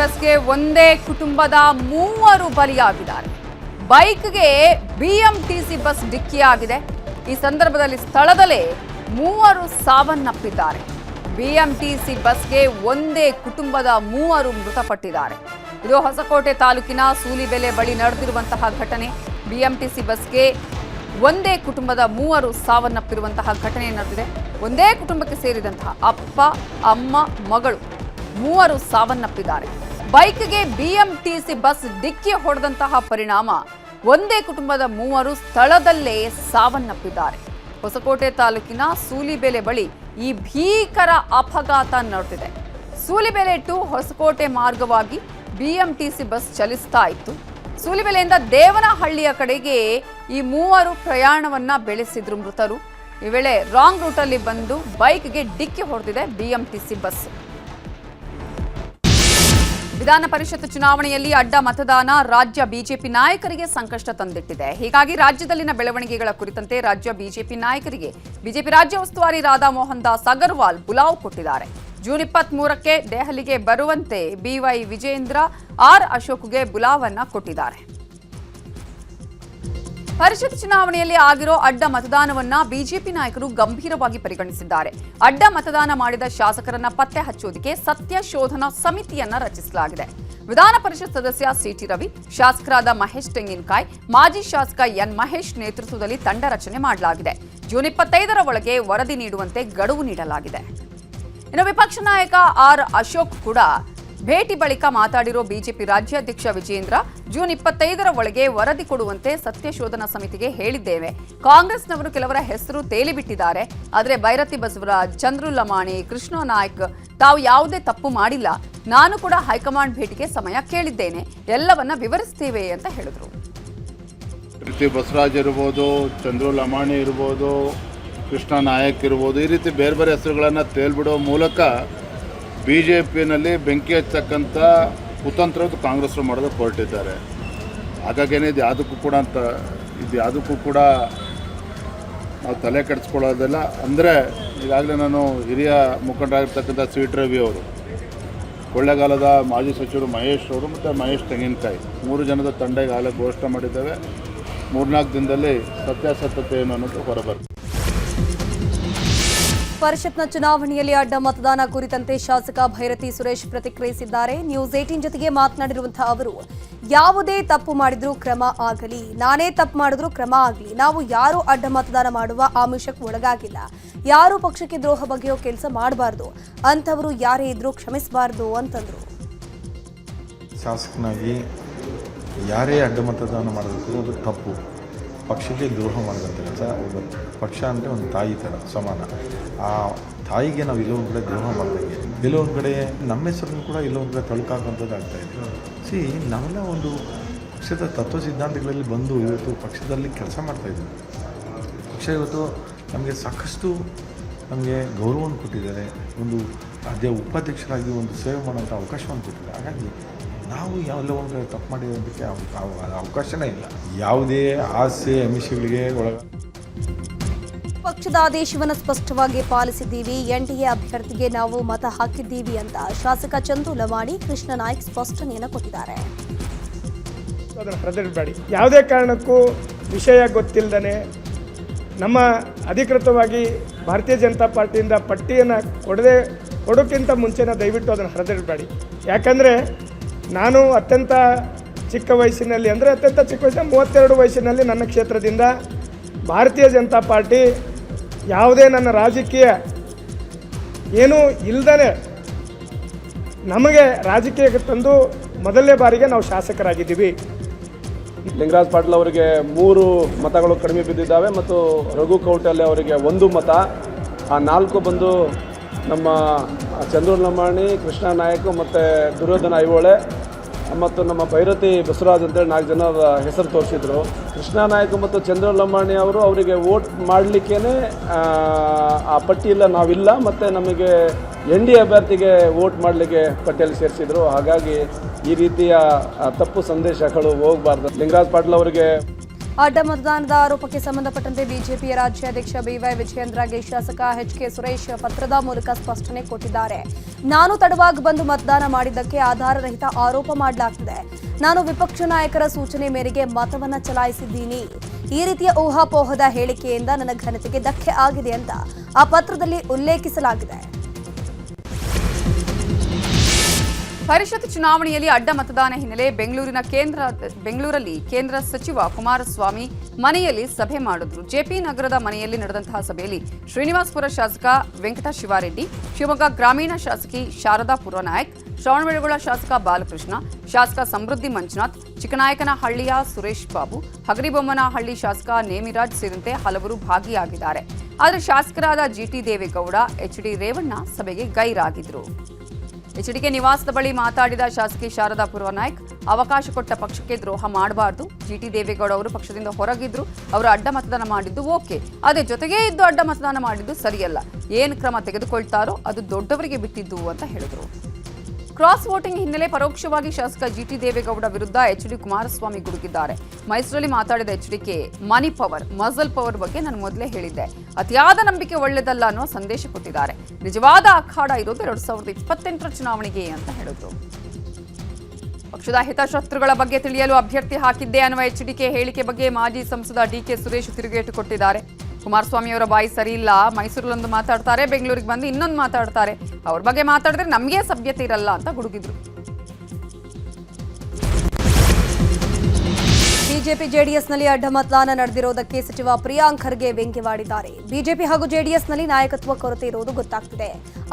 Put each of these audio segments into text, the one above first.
ಬಸ್ಗೆ ಒಂದೇ ಕುಟುಂಬದ 3 ಬಲಿಯಾಗಿದ್ದಾರೆ. ಬೈಕ್ಗೆ ಬಿಎಂಟಿಸಿ ಬಸ್ ಡಿಕ್ಕಿಯಾಗಿದೆ. ಈ ಸಂದರ್ಭದಲ್ಲಿ ಸ್ಥಳದಲ್ಲೇ 3 ಸಾವನ್ನಪ್ಪಿದ್ದಾರೆ. ಬಿಎಂಟಿಸಿ ಬಸ್ಗೆ ಒಂದೇ ಕುಟುಂಬದ 3 ಮೃತಪಟ್ಟಿದ್ದಾರೆ. ಇದು ಹೊಸಕೋಟೆ ತಾಲೂಕಿನ ಸೂಲಿಬೆಲೆ ಬಳಿ ನಡೆದಿರುವಂತಹ ಘಟನೆ. ಬಿಎಂಟಿಸಿ ಬಸ್ಗೆ ಒಂದೇ ಕುಟುಂಬದ 3 ಸಾವನ್ನಪ್ಪಿರುವಂತಹ ಘಟನೆ ನಡೆದಿದೆ. ಒಂದೇ ಕುಟುಂಬಕ್ಕೆ ಸೇರಿದಂತಹ ಅಪ್ಪ, ಅಮ್ಮ, ಮಗಳು 3 ಸಾವನ್ನಪ್ಪಿದ್ದಾರೆ. ಬೈಕ್ಗೆ ಬಿಎಂಟಿಸಿ ಬಸ್ ಡಿಕ್ಕಿ ಹೊಡೆದಂತಹ ಪರಿಣಾಮ ಒಂದೇ ಕುಟುಂಬದ 3 ಸ್ಥಳದಲ್ಲೇ ಸಾವನ್ನಪ್ಪಿದ್ದಾರೆ. ಹೊಸಕೋಟೆ ತಾಲೂಕಿನ ಸೂಲಿಬೆಲೆ ಬಳಿ ಈ ಭೀಕರ ಅಪಘಾತ ನಡೆದಿದೆ. ಸೂಲಿಬೆಲೆ ಟು ಹೊಸಕೋಟೆ ಮಾರ್ಗವಾಗಿ ಬಿಎಂಟಿಸಿ ಬಸ್ ಚಲಿಸ್ತಾ ಇತ್ತು. ಸೂಲಿಬೆಲೆಯಿಂದ ದೇವನಹಳ್ಳಿಯ ಕಡೆಗೆ ಈ 3 ಪ್ರಯಾಣವನ್ನ ಬೆಳೆಸಿದ್ರು ಮೃತರು. ಈ ವೇಳೆ ರಾಂಗ್ ರೂಟಲ್ಲಿ ಬಂದು ಬೈಕ್ಗೆ ಡಿಕ್ಕಿ ಹೊಡೆದಿದೆ ಬಿಎಂಟಿಸಿ ಬಸ್. ವಿಧಾನ ಪರಿಷತ್ ಚುನಾವಣೆಯಲ್ಲಿ ಅಡ್ಡ ಮತದಾನ ರಾಜ್ಯ ಬಿಜೆಪಿ ನಾಯಕರಿಗೆ ಸಂಕಷ್ಟ ತಂದಿಟ್ಟಿದೆ. ಹೀಗಾಗಿ ರಾಜ್ಯದಲ್ಲಿನ ಬೆಳವಣಿಗೆಗಳ ಕುರಿತಂತೆ ರಾಜ್ಯ ಬಿಜೆಪಿ ನಾಯಕರಿಗೆ ಬಿಜೆಪಿ ರಾಜ್ಯ ಉಸ್ತುವಾರಿ ರಾಧಾ ಮೋಹನ್ ದಾಸ್ ಅಗರ್ವಾಲ್ ಬುಲಾವ್ ಕೊಟ್ಟಿದ್ದಾರೆ. ಜೂನ್ 23ಕ್ಕೆ ದೆಹಲಿಗೆ ಬರುವಂತೆ ಬಿವೈ ವಿಜೇಂದ್ರ, ಆರ್ ಅಶೋಕ್ಗೆ ಬುಲಾವನ್ನ ಕೊಟ್ಟಿದ್ದಾರೆ. ಪರಿಷತ್ ಚುನಾವಣೆಯಲ್ಲಿ ಆಗಿರೋ ಅಡ್ಡ ಮತದಾನವನ್ನ ಬಿಜೆಪಿ ನಾಯಕರು ಗಂಭೀರವಾಗಿ ಪರಿಗಣಿಸಿದ್ದಾರೆ. ಅಡ್ಡ ಮತದಾನ ಮಾಡಿದ ಶಾಸಕರನ್ನ ಪತ್ತೆ ಹಚ್ಚುವುದಕ್ಕೆ ಸತ್ಯ ಶೋಧನಾ ಸಮಿತಿಯನ್ನ ರಚಿಸಲಾಗಿದೆ. ವಿಧಾನ ಪರಿಷತ್ ಸದಸ್ಯ ಸಿಟಿ ರವಿ, ಶಾಸಕರಾದ ಮಹೇಶ್ ತೆಂಗಿನಕಾಯಿ, ಮಾಜಿ ಶಾಸಕ ಎನ್ ಮಹೇಶ್ ನೇತೃತ್ವದಲ್ಲಿ ತಂಡ ರಚನೆ ಮಾಡಲಾಗಿದೆ. ಜೂನ್ 25ರ ಒಳಗೆ ವರದಿ ನೀಡುವಂತೆ ಗಡುವು ನೀಡಲಾಗಿದೆ. ಇನ್ನು ವಿಪಕ್ಷ ನಾಯಕ ಆರ್ ಅಶೋಕ್ ಕೂಡ ಭೇಟಿ ಬಳಿಕ ಮಾತಾಡಿರೋ ಬಿಜೆಪಿ ರಾಜ್ಯಾಧ್ಯಕ್ಷ ವಿಜೇಂದ್ರ, ಜೂನ್ 25ರ ಒಳಗೆ ವರದಿ ಕೊಡುವಂತೆ ಸತ್ಯಶೋಧನಾ ಸಮಿತಿಗೆ ಹೇಳಿದ್ದೇವೆ. ಕಾಂಗ್ರೆಸ್ನವರು ಕೆಲವರ ಹೆಸರು ತೇಲಿಬಿಟ್ಟಿದ್ದಾರೆ. ಆದರೆ ಬೈರತಿ ಬಸವರಾಜ್, ಚಂದ್ರು ಲಮಾಣಿ, ಕೃಷ್ಣ ನಾಯ್ಕ್ ತಾವು ಯಾವುದೇ ತಪ್ಪು ಮಾಡಿಲ್ಲ. ನಾನು ಕೂಡ ಹೈಕಮಾಂಡ್ ಭೇಟಿಗೆ ಸಮಯ ಕೇಳಿದ್ದೇನೆ. ಎಲ್ಲವನ್ನ ವಿವರಿಸ್ತೇವೆ ಅಂತ ಹೇಳಿದ್ರು. ಬೈರತಿ ಬಸವರಾಜ್ ಇರ್ಬೋದು, ಚಂದ್ರು ಲಮಾಣಿ ಇರ್ಬೋದು, ಕೃಷ್ಣ ನಾಯಕ್ ಇರ್ಬೋದು, ಈ ರೀತಿ ಬೇರೆ ಬೇರೆ ಹೆಸರುಗಳನ್ನು ತೇಲ್ಬಿಡೋ ಮೂಲಕ ಬಿಜೆಪಿಯಲ್ಲಿ ಬೆಂಕಿ ಹಚ್ಚಕ್ಕಂಥ ಕುತಂತ್ರದ್ದು ಕಾಂಗ್ರೆಸ್ರು ಮಾಡೋದಕ್ಕೆ ಹೊರಟಿದ್ದಾರೆ. ಹಾಗಾಗೇನೆ ಇದು ಯಾವುದಕ್ಕೂ ಕೂಡ ನಾವು ತಲೆ ಕೆಡಿಸ್ಕೊಳ್ಳೋದಿಲ್ಲ. ಅಂದರೆ ಈಗಾಗಲೇ ನಾನು ಹಿರಿಯ ಮುಖಂಡರಾಗಿರ್ತಕ್ಕಂಥ ಸಿಟಿ ರವಿ ಅವರು, ಕೊಳ್ಳೇಗಾಲದ ಮಾಜಿ ಸಚಿವರು ಮಹೇಶ್ ಅವರು ಮತ್ತು ಮಹೇಶ್ ತೆಂಗಿನಕಾಯಿ 3 ಜನದ ತಂಡ ಈಗಾಗಲೇ ಘೋಷಣೆ ಮಾಡಿದ್ದೇವೆ. 3-4 ದಿನದಲ್ಲಿ ಸತ್ಯಾಸತ್ಯತೆ ಏನು ಅನ್ನೋದು ಹೊರಬರ್ತದೆ. ಪರಿಷತ್ನ ಚುನಾವಣೆಯಲ್ಲಿ ಅಡ್ಡ ಮತದಾನ ಕುರಿತಂತೆ ಶಾಸಕ ಭೈರತಿ ಸುರೇಶ್ ಪ್ರತಿಕ್ರಿಯಿಸಿದ್ದಾರೆ. ನ್ಯೂಸ್ 18 ಜೊತೆಗೆ ಮಾತನಾಡಿರುವಂತಹ ಅವರು, ಯಾವುದೇ ತಪ್ಪು ಮಾಡಿದ್ರೂ ಕ್ರಮ ಆಗಲಿ, ನಾನೇ ತಪ್ಪು ಮಾಡಿದ್ರೂ ಕ್ರಮ ಆಗಲಿ, ನಾವು ಯಾರೂ ಅಡ್ಡ ಮತದಾನ ಮಾಡುವ ಆಮಿಷಕ್ಕೆ ಒಳಗಾಗಿಲ್ಲ. ಯಾರೂ ಪಕ್ಷಕ್ಕೆ ದ್ರೋಹ ಬಗೆಯೋ ಕೆಲಸ ಮಾಡಬಾರ್ದು, ಅಂಥವರು ಯಾರೇ ಇದ್ರೂ ಕ್ಷಮಿಸಬಾರ್ದು ಅಂತಂದ್ರು. ಶಾಸಕನಾಗಿ ಯಾರೇ ಅಡ್ಡ ಮತದಾನ ಮಾಡೋದಕ್ಕೂ ಅದು ತಪ್ಪು. ಪಕ್ಷಕ್ಕೆ ದ್ರೋಹ ಮಾಡಿದಂಥ ಕೆಲಸ. ಪಕ್ಷ ಅಂದರೆ ಒಂದು ತಾಯಿ ಥರ ಸಮಾನ. ಆ ತಾಯಿಗೆ ನಾವು ಇಲ್ಲೊಂದು ಕಡೆ ದ್ರೋಹ ಮಾಡಿದಂಗೆ, ಎಲ್ಲೊಂದು ಕಡೆ ನಮ್ಮ ಹೆಸರನ್ನು ಕೂಡ ಇಲ್ಲೊಂದು ಕಡೆ ತಳ್ಕಾಕಂಥದ್ದು ಆಗ್ತಾಯಿದೆ. ನಾವೆಲ್ಲ ಒಂದು ಪಕ್ಷದ ತತ್ವ ಸಿದ್ಧಾಂತಗಳಲ್ಲಿ ಬಂದು ಇವತ್ತು ಪಕ್ಷದಲ್ಲಿ ಕೆಲಸ ಮಾಡ್ತಾಯಿದ್ದೀವಿ. ಪಕ್ಷ ಇವತ್ತು ನಮಗೆ ಸಾಕಷ್ಟು ಗೌರವವನ್ನು ಕೊಟ್ಟಿದ್ದಾರೆ. ಒಂದು ಉಪಾಧ್ಯಕ್ಷರಾಗಿ ಒಂದು ಸೇವೆ ಮಾಡೋಂಥ ಅವಕಾಶವನ್ನು ಕೊಟ್ಟಿದ್ದಾರೆ. ಹಾಗಾಗಿ ನಾವು ಯಾವೆಲ್ಲ ಒಂದು ತಪ್ಪು ಮಾಡಿರೋದಕ್ಕೆ ಅವಕಾಶನೇ ಇಲ್ಲ. ಯಾವುದೇ ಆಸೆ ಆಮಿಷಗಳಿಗೆ ಪಕ್ಷದ ಆದೇಶವನ್ನು ಸ್ಪಷ್ಟವಾಗಿ ಪಾಲಿಸಿದ್ದೀವಿ. ಎನ್ಡಿಎ ಅಭ್ಯರ್ಥಿಗೆ ನಾವು ಮತ ಹಾಕಿದ್ದೀವಿ ಅಂತ ಶಾಸಕ ಚಂದ್ರು ಲಮಾಣಿ, ಕೃಷ್ಣ ನಾಯ್ಕ್ ಸ್ಪಷ್ಟನೆಯನ್ನು ಕೊಟ್ಟಿದ್ದಾರೆ. ಯಾವುದೇ ಕಾರಣಕ್ಕೂ ವಿಷಯ ಗೊತ್ತಿಲ್ಲದೇ ನಮ್ಮ ಅಧಿಕೃತವಾಗಿ ಭಾರತೀಯ ಜನತಾ ಪಾರ್ಟಿಯಿಂದ ಪಟ್ಟಿಯನ್ನು ಕೊಡೋಕ್ಕಿಂತ ಮುಂಚೆನ ದಯವಿಟ್ಟು ಅದನ್ನು ಹರಿದಿಡಬೇಡಿ. ಯಾಕಂದರೆ ನಾನು ಅತ್ಯಂತ ಚಿಕ್ಕ ವಯಸ್ಸಿನಲ್ಲಿ 32 ವಯಸ್ಸಿನಲ್ಲಿ ನನ್ನ ಕ್ಷೇತ್ರದಿಂದ ಭಾರತೀಯ ಜನತಾ ಪಾರ್ಟಿ ಯಾವುದೇ ನನ್ನ ರಾಜಕೀಯ ಏನೂ ಇಲ್ಲದೇ ನಮಗೆ ರಾಜಕೀಯಕ್ಕೆ ತಂದು ಮೊದಲನೇ ಬಾರಿಗೆ ನಾವು ಶಾಸಕರಾಗಿದ್ದೀವಿ. ಲಿಂಗರಾಜ್ ಪಾಟೀಲ್ ಅವರಿಗೆ 3 ಮತಗಳು ಕಡಿಮೆ ಬಿದ್ದಿದ್ದಾವೆ ಮತ್ತು ರಘು ಕೌಟಲ್ಯ ಅವರಿಗೆ 1 ಮತ. ಆ 4 ಬಂದು ನಮ್ಮ ಚಂದ್ರು ಲಮಾಣಿ, ಕೃಷ್ಣ ನಾಯಕ್ ಮತ್ತು ದುರ್ಯೋಧನ ಐಹೊಳೆ ಮತ್ತು ನಮ್ಮ ಭೈರತಿ ಬಸವರಾಜ್ ಅಂತೇಳಿ 4 ಜನರ ಹೆಸರು ತೋರಿಸಿದ್ರು. ಕೃಷ್ಣ ನಾಯಕ್ ಮತ್ತು ಚಂದ್ರು ಲಮಾಣಿ ಅವರು ಅವರಿಗೆ ವೋಟ್ ಮಾಡಲಿಕ್ಕೇ ಆ ಪಟ್ಟಿಯಲ್ಲಿ ನಾವಿಲ್ಲ, ಮತ್ತು ನಮಗೆ ಎನ್ಡಿಎ ಅಭ್ಯರ್ಥಿಗೆ ವೋಟ್ ಮಾಡಲಿಕ್ಕೆ ಪಟ್ಟಿಯಲ್ಲಿ ಸೇರಿಸಿದ್ರು. ಹಾಗಾಗಿ ಈ ರೀತಿಯ ತಪ್ಪು ಸಂದೇಶಗಳು ಹೋಗಬಾರ್ದು. ಲಿಂಗರಾಜ್ ಪಾಟೀಲ್ ಅವರಿಗೆ ಅಡ್ಡ ಮತದಾನದ ಆರೋಪಕ್ಕೆ ಸಂಬಂಧಪಟ್ಟಂತೆ ಬಿಜೆಪಿಯ ರಾಜ್ಯಾಧ್ಯಕ್ಷ ಬಿವೈ ವಿಜಯೇಂದ್ರಗೆ ಶಾಸಕ ಎಚ್ಕೆ ಸುರೇಶ್ ಪತ್ರದ ಮೂಲಕ ಸ್ಪಷ್ಟನೆ ಕೊಟ್ಟಿದ್ದಾರೆ. ನಾನು ತಡವಾಗಿ ಬಂದು ಮತದಾನ ಮಾಡಿದ್ದಕ್ಕೆ ಆಧಾರರಹಿತ ಆರೋಪ ಮಾಡಲಾಗ್ತಿದೆ. ನಾನು ವಿಪಕ್ಷ ನಾಯಕರ ಸೂಚನೆ ಮೇರೆಗೆ ಮತವನ್ನ ಚಲಾಯಿಸಿದ್ದೀನಿ. ಈ ರೀತಿಯ ಊಹಾಪೋಹದ ಹೇಳಿಕೆಯಿಂದ ನನ್ನ ಘನತೆಗೆ ಧಕ್ಕೆ ಆಗಿದೆ ಅಂತ ಆ ಪತ್ರದಲ್ಲಿ ಉಲ್ಲೇಖಿಸಲಾಗಿದೆ. ಪರಿಷತ್ ಚುನಾವಣೆಯಲ್ಲಿ ಅಡ್ಡ ಮತದಾನ ಹಿನ್ನೆಲೆ ಬೆಂಗಳೂರಲ್ಲಿ ಕೇಂದ್ರ ಸಚಿವ ಕುಮಾರಸ್ವಾಮಿ ಮನೆಯಲ್ಲಿ ಸಭೆ ಮಾಡಿದ್ರು. ಜೆಪಿ ನಗರದ ಮನೆಯಲ್ಲಿ ನಡೆದಂತಹ ಸಭೆಯಲ್ಲಿ ಶ್ರೀನಿವಾಸಪುರ ಶಾಸಕ ವೆಂಕಟ ಶಿವಾರೆಡ್ಡಿ, ಶಿವಮೊಗ್ಗ ಗ್ರಾಮೀಣ ಶಾಸಕಿ ಶಾರದಾ ಪುರನಾಯಕ್, ಶ್ರವಣಬೆಳಗೊಳ ಶಾಸಕ ಬಾಲಕೃಷ್ಣ, ಶಾಸಕ ಸಮೃದ್ಧಿ ಮಂಜುನಾಥ್, ಚಿಕ್ಕನಾಯಕನಹಳ್ಳಿಯ ಸುರೇಶ್ ಬಾಬು, ಹಗರಿಬೊಮ್ಮನಹಳ್ಳಿ ಶಾಸಕ ನೇಮಿರಾಜ್ ಸೇರಿದಂತೆ ಹಲವರು ಭಾಗಿಯಾಗಿದ್ದಾರೆ. ಆದರೆ ಶಾಸಕರಾದ ಜಿಟಿ ದೇವೇಗೌಡ, ಎಚ್ಡಿ ರೇವಣ್ಣ ಸಭೆಗೆ ಗೈರಾಗಿದ್ರು. ಎಚ್ಡಿಕೆ ನಿವಾಸದ ಬಳಿ ಮಾತಾಡಿದ ಶಾಸಕಿ ಶಾರದಾ ಪುರನಾಯಕ್, ಅವಕಾಶ ಕೊಟ್ಟ ಪಕ್ಷಕ್ಕೆ ದ್ರೋಹ ಮಾಡಬಾರದು. ಜಿಟಿ ದೇವೇಗೌಡ ಅವರು ಪಕ್ಷದಿಂದ ಹೊರಗಿದ್ರು, ಅವರು ಅಡ್ಡ ಮತದಾನ ಮಾಡಿದ್ದು ಓಕೆ, ಅದೇ ಜೊತೆಗೇ ಇದ್ದು ಅಡ್ಡ ಮತದಾನ ಮಾಡಿದ್ದು ಸರಿಯಲ್ಲ. ಏನು ಕ್ರಮ ತೆಗೆದುಕೊಳ್ತಾರೋ ಅದು ದೊಡ್ಡವರಿಗೆ ಬಿಟ್ಟಿದ್ದು ಅಂತ ಹೇಳಿದರು. ಕ್ರಾಸ್ ವೋಟಿಂಗ್ ಹಿನ್ನೆಲೆ ಪರೋಕ್ಷವಾಗಿ ಶಾಸಕ ಜಿಟಿ ದೇವೇಗೌಡ ವಿರುದ್ಧ ಎಚ್ಡಿ ಕುಮಾರಸ್ವಾಮಿ ಗುಡುಗಿದ್ದಾರೆ. ಮೈಸೂರಲ್ಲಿ ಮಾತಾಡಿದ HDK, money power, muscle power ಬಗ್ಗೆ ನಾನು ಮೊದಲೇ ಹೇಳಿದ್ದೆ, ಅತಿಯಾದ ನಂಬಿಕೆ ಒಳ್ಳೆಯದಲ್ಲ ಅನ್ನೋ ಸಂದೇಶ ಕೊಟ್ಟಿದ್ದಾರೆ. ನಿಜವಾದ ಅಖಾಡ ಇರೋದು 2028ರ ಚುನಾವಣೆಗೆ ಅಂತ ಹೇಳಿದ್ರು. ಪಕ್ಷದ ಹಿತಶತ್ರುಗಳ ಬಗ್ಗೆ ತಿಳಿಯಲು ಅಭ್ಯರ್ಥಿ ಹಾಕಿದ್ದೆ ಅನ್ನುವ ಎಚ್ಡಿಕೆ ಹೇಳಿಕೆ ಬಗ್ಗೆ ಮಾಜಿ ಸಂಸದ ಡಿಕೆ ಸುರೇಶ್ ತಿರುಗೇಟು ಕೊಟ್ಟಿದ್ದಾರೆ. ಕುಮಾರಸ್ವಾಮಿ ಅವರ ಬಾಯಿ ಸರಿ ಇಲ್ಲ, ಮೈಸೂರಲ್ಲೊಂದು ಮಾತಾಡ್ತಾರೆ, ಬೆಂಗಳೂರಿಗೆ ಬಂದು ಇನ್ನೊಂದು ಮಾತಾಡ್ತಾರೆ, ಅವ್ರ ಬಗ್ಗೆ ಮಾತಾಡಿದ್ರೆ ನಮಗೆ ಸಭ್ಯತೆ ಇರಲ್ಲ ಅಂತ ಗುಡುಗಿದ್ರು. ಬಿಜೆಪಿ ಜೆಡಿಎಸ್ನಲ್ಲಿ ಅಡ್ಡ ಮತದಾನ ನಡೆದಿರುವುದಕ್ಕೆ ಸಚಿವ ಪ್ರಿಯಾಂಕ್ ಖರ್ಗೆ ವ್ಯಂಗ್ಯವಾಡಿದ್ದಾರೆ. ಬಿಜೆಪಿ ಹಾಗೂ ಜೆಡಿಎಸ್ನಲ್ಲಿ ನಾಯಕತ್ವ ಕೊರತೆ ಇರುವುದು ಗೊತ್ತಾಗ್ತಿದೆ.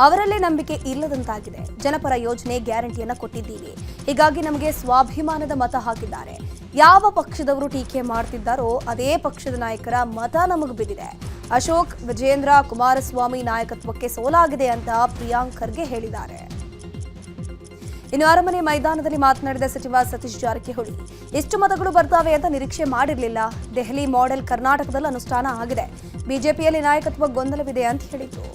ಅವರಲ್ಲೇ ನಂಬಿಕೆ ಇಲ್ಲದಂತಾಗಿದೆ. ಜನಪರ ಯೋಜನೆ ಗ್ಯಾರಂಟಿಯನ್ನ ಕೊಟ್ಟಿದ್ದೀವಿ, ಹೀಗಾಗಿ ನಮಗೆ ಸ್ವಾಭಿಮಾನದ ಮತ ಹಾಕಿದ್ದಾರೆ. ಯಾವ ಪಕ್ಷದವರು ಟೀಕೆ ಮಾಡ್ತಿದ್ದಾರೋ ಅದೇ ಪಕ್ಷದ ನಾಯಕರ ಮತ ನಮಗೆ ಬಿದ್ದಿದೆ. ಅಶೋಕ್, ವಿಜೇಂದ್ರ, ಕುಮಾರಸ್ವಾಮಿ ನಾಯಕತ್ವಕ್ಕೆ ಸೋಲಾಗಿದೆ ಅಂತ ಪ್ರಿಯಾಂಕ್ ಖರ್ಗೆ ಹೇಳಿದ್ದಾರೆ. ಇನ್ನು ಅರಮನೆ ಮೈದಾನದಲ್ಲಿ ಮಾತನಾಡಿದ ಸಚಿವ ಸತೀಶ್ ಜಾರಕಿಹೊಳಿ, ಎಷ್ಟು ಮತಗಳು ಬರ್ತಾವೆ ಅಂತ ನಿರೀಕ್ಷೆ ಮಾಡಿರಲಿಲ್ಲ. ದೆಹಲಿ ಮಾಡೆಲ್ ಕರ್ನಾಟಕದಲ್ಲಿ ಅನುಷ್ಠಾನ ಆಗಿದೆ. ಬಿಜೆಪಿಯಲ್ಲಿ ನಾಯಕತ್ವ ಗೊಂದಲವಿದೆ ಅಂತ ಹೇಳಿದರು.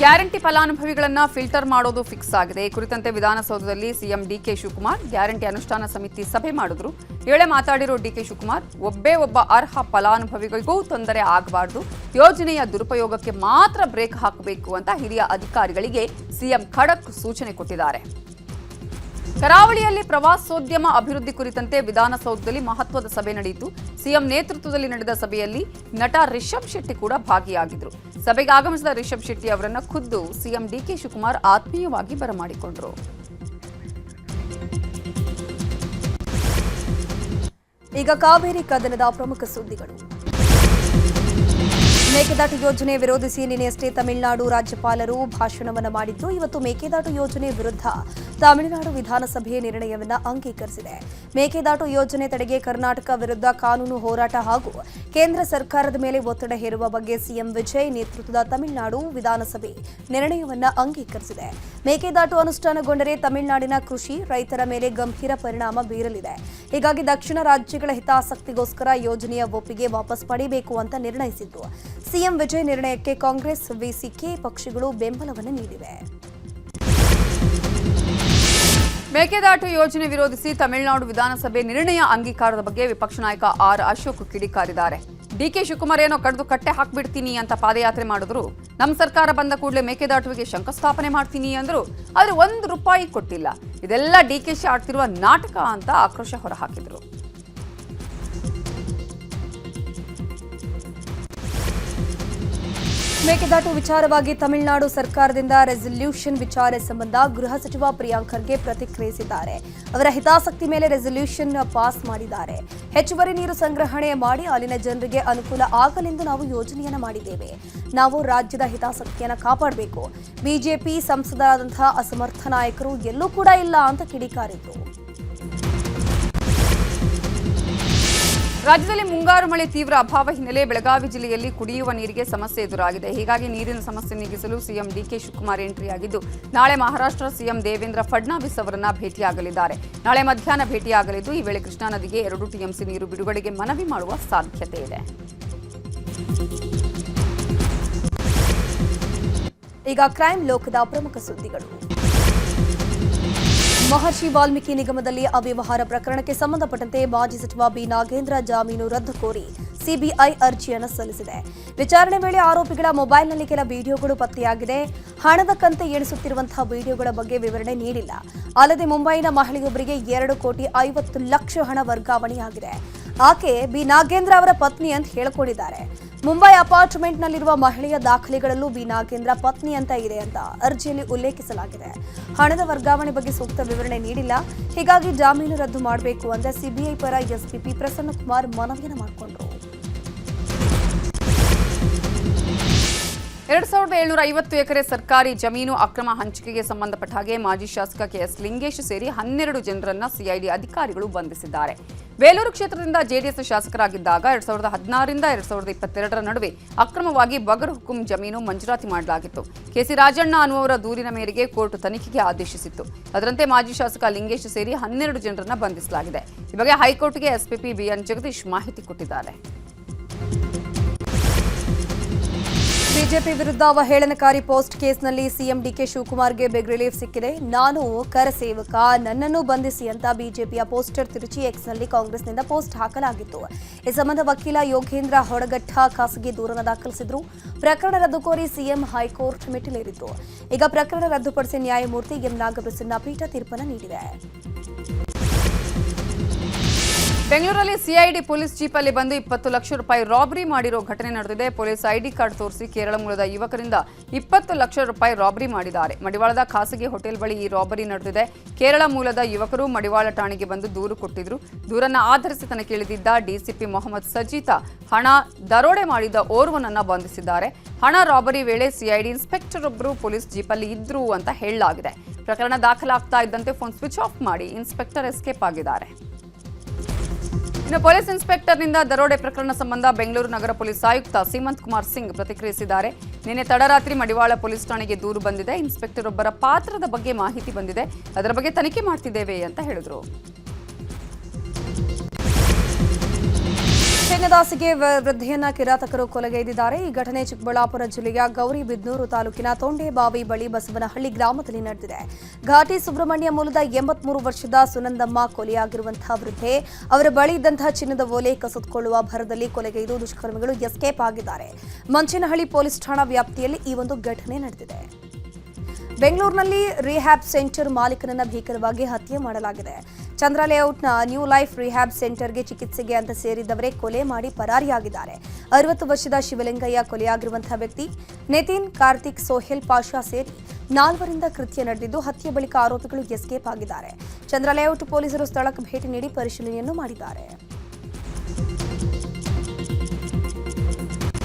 ಗ್ಯಾರಂಟಿ ಫಲಾನುಭವಿಗಳನ್ನ ಫಿಲ್ಟರ್ ಮಾಡೋದು ಫಿಕ್ಸ್ ಆಗಿದೆ. ಈ ಕುರಿತಂತೆ ವಿಧಾನಸೌಧದಲ್ಲಿ ಸಿಎಂ ಡಿಕೆ ಶಿವಕುಮಾರ್ ಗ್ಯಾರಂಟಿ ಅನುಷ್ಠಾನ ಸಮಿತಿ ಸಭೆ ಮಾಡಿದ್ರು. ವೇಳೆ ಮಾತಾಡಿರೋ ಡಿಕೆ ಶಿವಕುಮಾರ್, ಒಬ್ಬ ಅರ್ಹ ಫಲಾನುಭವಿಗಳಿಗೂ ತೊಂದರೆ ಆಗಬಾರದು, ಯೋಜನೆಯ ದುರುಪಯೋಗಕ್ಕೆ ಮಾತ್ರ ಬ್ರೇಕ್ ಹಾಕಬೇಕು ಅಂತ ಹಿರಿಯ ಅಧಿಕಾರಿಗಳಿಗೆ ಸಿಎಂ ಖಡಕ್ ಸೂಚನೆ ಕೊಟ್ಟಿದ್ದಾರೆ. ಕರಾವಳಿಯಲ್ಲಿ ಪ್ರವಾಸೋದ್ಯಮ ಅಭಿವೃದ್ಧಿ ಕುರಿತಂತೆ ವಿಧಾನಸೌಧದಲ್ಲಿ ಮಹತ್ವದ ಸಭೆ ನಡೆಯಿತು. ಸಿಎಂ ನೇತೃತ್ವದಲ್ಲಿ ನಡೆದ ಸಭೆಯಲ್ಲಿ ನಟ ರಿಷಬ್ ಶೆಟ್ಟಿ ಕೂಡ ಭಾಗಿಯಾಗಿದ್ರು. ಸಭೆಗೆ ಆಗಮಿಸಿದ ರಿಷಬ್ ಶೆಟ್ಟಿ ಅವರನ್ನ ಖುದ್ದು ಸಿಎಂ ಡಿಕೆ ಶಿವಕುಮಾರ್ ಆತ್ಮೀಯವಾಗಿ ಬರಮಾಡಿಕೊಂಡರು. ಈಗ ಕಾವೇರಿ ಕದನದ ಪ್ರಮುಖ ಸುದ್ದಿಗಳು. ಮೇಕೆದಾಟು ಯೋಜನೆ ವಿರೋಧಿಸಿ ನಿನ್ನೆಯಷ್ಟೇ ತಮಿಳುನಾಡು ರಾಜ್ಯಪಾಲರು ಭಾಷಣವನ್ನು ಮಾಡಿದ್ದು, ಇವತ್ತು ಮೇಕೆದಾಟು ಯೋಜನೆ ವಿರುದ್ಧ ತಮಿಳುನಾಡು ವಿಧಾನಸಭೆ ನಿರ್ಣಯವನ್ನು ಅಂಗೀಕರಿಸಿದೆ. ಮೇಕೆದಾಟು ಯೋಜನೆ ತಡೆಗೆ ಕರ್ನಾಟಕ ವಿರುದ್ಧ ಕಾನೂನು ಹೋರಾಟ ಹಾಗೂ ಕೇಂದ್ರ ಸರ್ಕಾರದ ಮೇಲೆ ಒತ್ತಡ ಹೇರುವ ಬಗ್ಗೆ ಸಿಎಂ ವಿಜಯ್ ನೇತೃತ್ವದ ತಮಿಳುನಾಡು ವಿಧಾನಸಭೆ ನಿರ್ಣಯವನ್ನು ಅಂಗೀಕರಿಸಿದೆ. ಮೇಕೆದಾಟು ಅನುಷ್ಠಾನಗೊಂಡರೆ ತಮಿಳುನಾಡಿನ ಕೃಷಿ ರೈತರ ಮೇಲೆ ಗಂಭೀರ ಪರಿಣಾಮ ಬೀರಲಿದೆ. ಹೀಗಾಗಿ ದಕ್ಷಿಣ ರಾಜ್ಯಗಳ ಹಿತಾಸಕ್ತಿಗೋಸ್ಕರ ಯೋಜನೆಯ ಒಪ್ಪಿಗೆ ವಾಪಸ್ ಪಡೆಯಬೇಕು ಅಂತ ನಿರ್ಣಯಿಸಿದ್ದು, ಸಿಎಂ ವಿಜಯ್ ನಿರ್ಣಯಕ್ಕೆ ಕಾಂಗ್ರೆಸ್, ವಿಸಿಕೆ ಪಕ್ಷಗಳು ಬೆಂಬಲವನ್ನು ನೀಡಿವೆ. ಮೇಕೆದಾಟು ಯೋಜನೆ ವಿರೋಧಿಸಿ ತಮಿಳುನಾಡು ವಿಧಾನಸಭೆ ನಿರ್ಣಯ ಅಂಗೀಕಾರದ ಬಗ್ಗೆ ವಿಪಕ್ಷ ನಾಯಕ ಆರ್ ಅಶೋಕ್ ಕಿಡಿಕಾರಿದ್ದಾರೆ. ಡಿಕೆ ಶಿವಕುಮಾರ್ ಏನೋ ಕಡ್ದು ಕಟ್ಟೆ ಹಾಕ್ಬಿಡ್ತೀನಿ ಅಂತ ಪಾದಯಾತ್ರೆ ಮಾಡಿದ್ರು. ನಮ್ಮ ಸರ್ಕಾರ ಬಂದ ಕೂಡಲೇ ಮೇಕೆದಾಟುವಿಗೆ ಶಂಕುಸ್ಥಾಪನೆ ಮಾಡ್ತೀನಿ ಅಂದ್ರು, ಆದ್ರೆ ₹1 ಕೊಟ್ಟಿಲ್ಲ. ಇದೆಲ್ಲ ಡಿಕೆಶಿ ಆಡ್ತಿರುವ ನಾಟಕ ಅಂತ ಆಕ್ರೋಶ ಹೊರಹಾಕಿದ್ರು. ಮೇಕೆದಾಟು ವಿಚಾರವಾಗಿ ತಮಿಳುನಾಡು ಸರ್ಕಾರದಿಂದ ರೆಸಲ್ಯೂಷನ್ ವಿಚಾರ ಸಂಬಂಧ ಗೃಹ ಸಚಿವ ಪ್ರಿಯಾಂಕ್ ಖರ್ಗೆ ಪ್ರತಿಕ್ರಿಯಿಸಿದ್ದಾರೆ. ಅವರ ಹಿತಾಸಕ್ತಿ ಮೇಲೆ ರೆಸಲ್ಯೂಷನ್ ಪಾಸ್ ಮಾಡಿದ್ದಾರೆ. ಹೆಚ್ಚುವರಿ ನೀರು ಸಂಗ್ರಹಣೆ ಮಾಡಿ ಅಲ್ಲಿನ ಜನರಿಗೆ ಅನುಕೂಲ ಆಗಲೆಂದು ನಾವು ಯೋಜನೆಯನ್ನು ಮಾಡಿದ್ದೇವೆ. ನಾವು ರಾಜ್ಯದ ಹಿತಾಸಕ್ತಿಯನ್ನು ಕಾಪಾಡಬೇಕು. ಬಿಜೆಪಿ ಸಂಸದರಾದಂತಹ ಅಸಮರ್ಥ ನಾಯಕರು ಎಲ್ಲೂ ಕೂಡ ಇಲ್ಲ ಅಂತ ಕಿಡಿಕಾರಿದ್ರು. ರಾಜ್ಯದಲ್ಲಿ ಮುಂಗಾರು ಮಳೆ ತೀವ್ರ ಅಭಾವ ಹಿನ್ನೆಲೆ ಬೆಳಗಾವಿ ಜಿಲ್ಲೆಯಲ್ಲಿ ಕುಡಿಯುವ ನೀರಿಗೆ ಸಮಸ್ಯೆ ಎದುರಾಗಿದೆ. ಹೀಗಾಗಿ ನೀರಿನ ಸಮಸ್ಯೆ ನೀಗಿಸಲು ಸಿಎಂ ಡಿಕೆ ಶಿವಕುಮಾರ್ ಎಂಟ್ರಿಯಾಗಿದ್ದು, ನಾಳೆ ಮಹಾರಾಷ್ಟ್ರ ಸಿಎಂ ದೇವೇಂದ್ರ ಫಡ್ನವೀಸ್ ಅವರನ್ನ ಭೇಟಿಯಾಗಲಿದ್ದಾರೆ. ನಾಳೆ ಮಧ್ಯಾಹ್ನ ಭೇಟಿಯಾಗಲಿದ್ದು, ಈ ವೇಳೆ ಕೃಷ್ಣಾ ನದಿಗೆ 2 ಟಿಎಂಸಿ ನೀರು ಬಿಡುಗಡೆಗೆ ಮನವಿ ಮಾಡುವ ಸಾಧ್ಯತೆ ಇದೆ. ಈಗ ಕ್ರೈಮ್ ಲೋಕದ ಪ್ರಮುಖ ಸುದ್ದಿಗಳು. ಮಹರ್ಷಿ ವಾಲ್ಮೀಕಿ ನಿಗಮದಲ್ಲಿ ಅವ್ಯವಹಾರ ಪ್ರಕರಣಕ್ಕೆ ಸಂಬಂಧಪಟ್ಟಂತೆ ಮಾಜಿ ಸಚಿವ ಬಿ ನಾಗೇಂದ್ರ ಜಾಮೀನು ರದ್ದು ಕೋರಿ ಸಿಬಿಐ ಅರ್ಜಿಯನ್ನು ಸಲ್ಲಿಸಿದೆ. ವಿಚಾರಣೆ ವೇಳೆ ಆರೋಪಿಗಳ ಮೊಬೈಲ್ನಲ್ಲಿ ಕೆಲ ವಿಡಿಯೋಗಳು ಪತ್ತೆಯಾಗಿದೆ. ಹಣದ ಕಂತೆ ಎಣಿಸುತ್ತಿರುವಂತಹ ವಿಡಿಯೋಗಳ ಬಗ್ಗೆ ವಿವರಣೆ ನೀಡಿಲ್ಲ. ಅಲ್ಲದೆ ಮುಂಬೈನ ಮಹಿಳೆಯೊಬ್ಬರಿಗೆ 2,50,00,000 ಹಣ ವರ್ಗಾವಣೆಯಾಗಿದೆ. ಆಕೆ ಬಿ ನಾಗೇಂದ್ರ ಅವರ ಪತ್ನಿ ಅಂತ ಹೇಳಿಕೊಂಡಿದ್ದಾರೆ. ಮುಂಬೈ ಅಪಾರ್ಟ್ಮೆಂಟ್ನಲ್ಲಿರುವ ಮಹಿಳೆಯ ದಾಖಲೆಗಳಲ್ಲೂ ಬಿ ನಾಗೇಂದ್ರ ಪತ್ನಿ ಅಂತ ಇದೆ ಅಂತ ಅರ್ಜಿಯಲ್ಲಿ ಉಲ್ಲೇಖಿಸಲಾಗಿದೆ. ಹಣದ ವರ್ಗಾವಣೆ ಬಗ್ಗೆ ಸೂಕ್ತ ವಿವರಣೆ ನೀಡಿಲ್ಲ. ಹೀಗಾಗಿ ಜಾಮೀನು ರದ್ದು ಮಾಡಬೇಕು ಅಂತ ಸಿಬಿಐ ಪರ ಎಸ್ಪಿಪಿ ಪ್ರಸನ್ನಕುಮಾರ್ ಮನವಿಯನ್ನು ಮಾಡಿಕೊಂಡರು. 2,750 ಎಕರೆ ಸರ್ಕಾರಿ ಜಮೀನು ಅಕ್ರಮ ಹಂಚಿಕೆಗೆ ಸಂಬಂಧಪಟ್ಟ ಹಾಗೆ ಮಾಜಿ ಶಾಸಕ ಕೆಎಸ್ ಲಿಂಗೇಶ್ ಸೇರಿ 12 ಜನರನ್ನ ಸಿಐಡಿ ಅಧಿಕಾರಿಗಳು ಬಂಧಿಸಿದ್ದಾರೆ. ಬೇಲೂರು ಕ್ಷೇತ್ರದಿಂದ ಜೆಡಿಎಸ್ ಶಾಸಕರಾಗಿದ್ದಾಗ 2016 ರಿಂದ 2022 ನಡುವೆ ಅಕ್ರಮವಾಗಿ ಬಗರ್ ಹುಕುಂ ಜಮೀನು ಮಂಜೂರಾತಿ ಮಾಡಲಾಗಿತ್ತು. ಕೆಸಿ ರಾಜಣ್ಣ ಅನ್ನುವರ ದೂರಿನ ಮೇರೆಗೆ ಕೋರ್ಟ್ ತನಿಖೆಗೆ ಆದೇಶಿಸಿತ್ತು. ಅದರಂತೆ ಮಾಜಿ ಶಾಸಕ ಲಿಂಗೇಶ್ ಸೇರಿ 12 ಜನರನ್ನ ಬಂಧಿಸಲಾಗಿದೆ. ಈ ಬಗ್ಗೆ ಹೈಕೋರ್ಟ್ಗೆ ಎಸ್ಪಿಪಿ ಬಿಎನ್ ಜಗದೀಶ್ ಮಾಹಿತಿ ಕೊಟ್ಟಿದ್ದಾರೆ. ಬಿಜೆಪಿ ವಿರುದ್ಧ ಅವಹೇಳನಕಾರಿ ಪೋಸ್ಟ್ ಕೇಸ್ನಲ್ಲಿ ಸಿಎಂ ಡಿಕೆ ಶಿವಕುಮಾರ್ಗೆ ಬಿಗ್ ರಿಲೀಫ್ ಸಿಕ್ಕಿದೆ. ನಾನು ಕರಸೇವಕ, ನನ್ನನ್ನು ಬಂಧಿಸಿ ಅಂತ ಬಿಜೆಪಿಯ ಪೋಸ್ಟರ್ ತಿರುಚಿ ಎಕ್ಸ್ನಲ್ಲಿ ಕಾಂಗ್ರೆಸ್ನಿಂದ ಪೋಸ್ಟ್ ಹಾಕಲಾಗಿತ್ತು. ಈ ಸಂಬಂಧ ವಕೀಲ ಯೋಗೇಂದ್ರ ಹೊಡಗಟ್ಟ ಖಾಸಗಿ ದೂರನ್ನು ದಾಖಲಿಸಿದ್ರು. ಪ್ರಕರಣ ರದ್ದು ಕೋರಿ ಸಿಎಂ ಹೈಕೋರ್ಟ್ ಮೆಟ್ಟಿಲೇರಿತ್ತು. ಈಗ ಪ್ರಕರಣ ರದ್ದುಪಡಿಸಿ ನ್ಯಾಯಮೂರ್ತಿ ಎಂ ನಾಗಪ್ರಸನ್ನ ಪೀಠ ತೀರ್ಪನ್ನು ನೀಡಿದೆ. ಬೆಂಗಳೂರಲ್ಲಿ ಸಿಐಡಿ ಪೊಲೀಸ್ ಜೀಪಲ್ಲಿ ಬಂದು 20 ಲಕ್ಷ ರೂಪಾಯಿ ರಾಬರಿ ಮಾಡಿರೋ ಘಟನೆ ನಡೆದಿದೆ. ಪೊಲೀಸ್ ಐಡಿ ಕಾರ್ಡ್ ತೋರಿಸಿ ಕೇರಳ ಮೂಲದ ಯುವಕರಿಂದ 20 ಲಕ್ಷ ರೂಪಾಯಿ ರಾಬರಿ ಮಾಡಿದ್ದಾರೆ. ಮಡಿವಾಳದ ಖಾಸಗಿ ಹೋಟೆಲ್ ಬಳಿ ಈ ರಾಬರಿ ನಡೆದಿದೆ. ಕೇರಳ ಮೂಲದ ಯುವಕರು ಮಡಿವಾಳ ಠಾಣೆಗೆ ಬಂದು ದೂರು ಕೊಟ್ಟಿದ್ರು. ದೂರನ್ನ ಆಧರಿಸಿ ತನಿಖೆ ಇಳಿದಿದ್ದ ಡಿಸಿಪಿ ಮೊಹಮ್ಮದ್ ಸಜೀತಾ ಹಣ ದರೋಡೆ ಮಾಡಿದ ಓರ್ವನನ್ನ ಬಂಧಿಸಿದ್ದಾರೆ. ಹಣ ರಾಬರಿ ವೇಳೆ ಸಿಐಡಿ ಇನ್ಸ್ಪೆಕ್ಟರ್ ಒಬ್ಬರು ಪೊಲೀಸ್ ಜೀಪಲ್ಲಿ ಇದ್ರು ಅಂತ ಹೇಳಲಾಗಿದೆ. ಪ್ರಕರಣ ದಾಖಲಾಗ್ತಾ ಇದ್ದಂತೆ ಫೋನ್ ಸ್ವಿಚ್ ಆಫ್ ಮಾಡಿ ಇನ್ಸ್ಪೆಕ್ಟರ್ ಎಸ್ಕೇಪ್ ಆಗಿದ್ದಾರೆ. ಇನ್ನು ಪೊಲೀಸ್ ಇನ್ಸ್ಪೆಕ್ಟರ್ನಿಂದ ದರೋಡೆ ಪ್ರಕರಣ ಸಂಬಂಧ ಬೆಂಗಳೂರು ನಗರ ಪೊಲೀಸ್ ಆಯುಕ್ತ ಸೀಮಂತ್ ಕುಮಾರ್ ಸಿಂಗ್ ಪ್ರತಿಕ್ರಿಯಿಸಿದ್ದಾರೆ. ನಿನ್ನೆ ತಡರಾತ್ರಿ ಮಡಿವಾಳ ಪೊಲೀಸ್ ಠಾಣೆಗೆ ದೂರು ಬಂದಿದೆ. ಇನ್ಸ್ಪೆಕ್ಟರ್ ಒಬ್ಬರ ಪಾತ್ರದ ಬಗ್ಗೆ ಮಾಹಿತಿ ಬಂದಿದೆ. ಅದರ ಬಗ್ಗೆ ತನಿಖೆ ಮಾಡ್ತಿದ್ದೇವೆ ಅಂತ ಹೇಳಿದರು. ಹೆಣ್ಣದಾಸಿಗೆ ವೃದ್ಧೆಯನ್ನ ಕಿರಾತಕರು ಕೊಲೆಗೈದಿದ್ದಾರೆ. ಈ ಘಟನೆ ಚಿಕ್ಕಬಳ್ಳಾಪುರ ಜಿಲ್ಲೆಯ ಗೌರಿಬಿದನೂರು ತಾಲೂಕಿನ ತೊಂಡೇಬಾವಿ ಬಳಿ ಬಸವನಹಳ್ಳಿ ಗ್ರಾಮದಲ್ಲಿ ನಡೆದಿದೆ. ಘಾಟಿ ಸುಬ್ರಹ್ಮಣ್ಯ ಮೂಲದ 83 ವರ್ಷದ ಸುನಂದಮ್ಮ ಕೊಲೆಯಾಗಿರುವಂತಹ ವೃದ್ಧೆ ಅವರ ಬಳಿ ಇದ್ದಂತಹ ಚಿನ್ನದ ಓಲೆ ಕಸಿದುಕೊಳ್ಳುವ ಭರದಲ್ಲಿ ಕೊಲೆಗೈದು ದುಷ್ಕರ್ಮಿಗಳು ಎಸ್ಕೇಪ್ ಆಗಿದ್ದಾರೆ. ಮಂಚೇನಹಳ್ಳಿ ಪೊಲೀಸ್ ಠಾಣಾ ವ್ಯಾಪ್ತಿಯಲ್ಲಿ ಈ ಒಂದು ಘಟನೆ ನಡೆದಿದೆ. ಬೆಂಗಳೂರಿನಲ್ಲಿ ರಿಹ್ಯಾಬ್ ಸೆಂಟರ್ ಮಾಲೀಕನನ್ನ ಭೀಕರವಾಗಿ ಹತ್ಯೆ ಮಾಡಲಾಗಿದೆ. ಚಂದ್ರ ಲೇಔಟ್ನ ನ್ಯೂ ಲೈಫ್ ರಿಹ್ಯಾಬ್ ಸೆಂಟರ್ಗೆ ಚಿಕಿತ್ಸೆಗೆ ಅಂತ ಸೇರಿದವರೇ ಕೊಲೆ ಮಾಡಿ ಪರಾರಿಯಾಗಿದ್ದಾರೆ. 60 ವರ್ಷದ ಶಿವಲಿಂಗಯ್ಯ ಕೊಲೆಯಾಗಿರುವಂತಹ ವ್ಯಕ್ತಿ ನಿತಿನ್, ಕಾರ್ತಿಕ್, ಸೋಹೆಲ್ ಪಾಷಾ ಸೇರಿ 4 ಕೃತ್ಯ ನಡೆದಿದ್ದು ಹತ್ಯೆ ಬಳಿಕ ಆರೋಪಿಗಳು ಎಸ್ಕೇಪ್ ಆಗಿದ್ದಾರೆ. ಚಂದ್ರ ಲೇಔಟ್ ಪೊಲೀಸರು ಸ್ಥಳಕ್ಕೆ ಭೇಟಿ ನೀಡಿ ಪರಿಶೀಲನೆಯನ್ನು ಮಾಡಿದ್ದಾರೆ.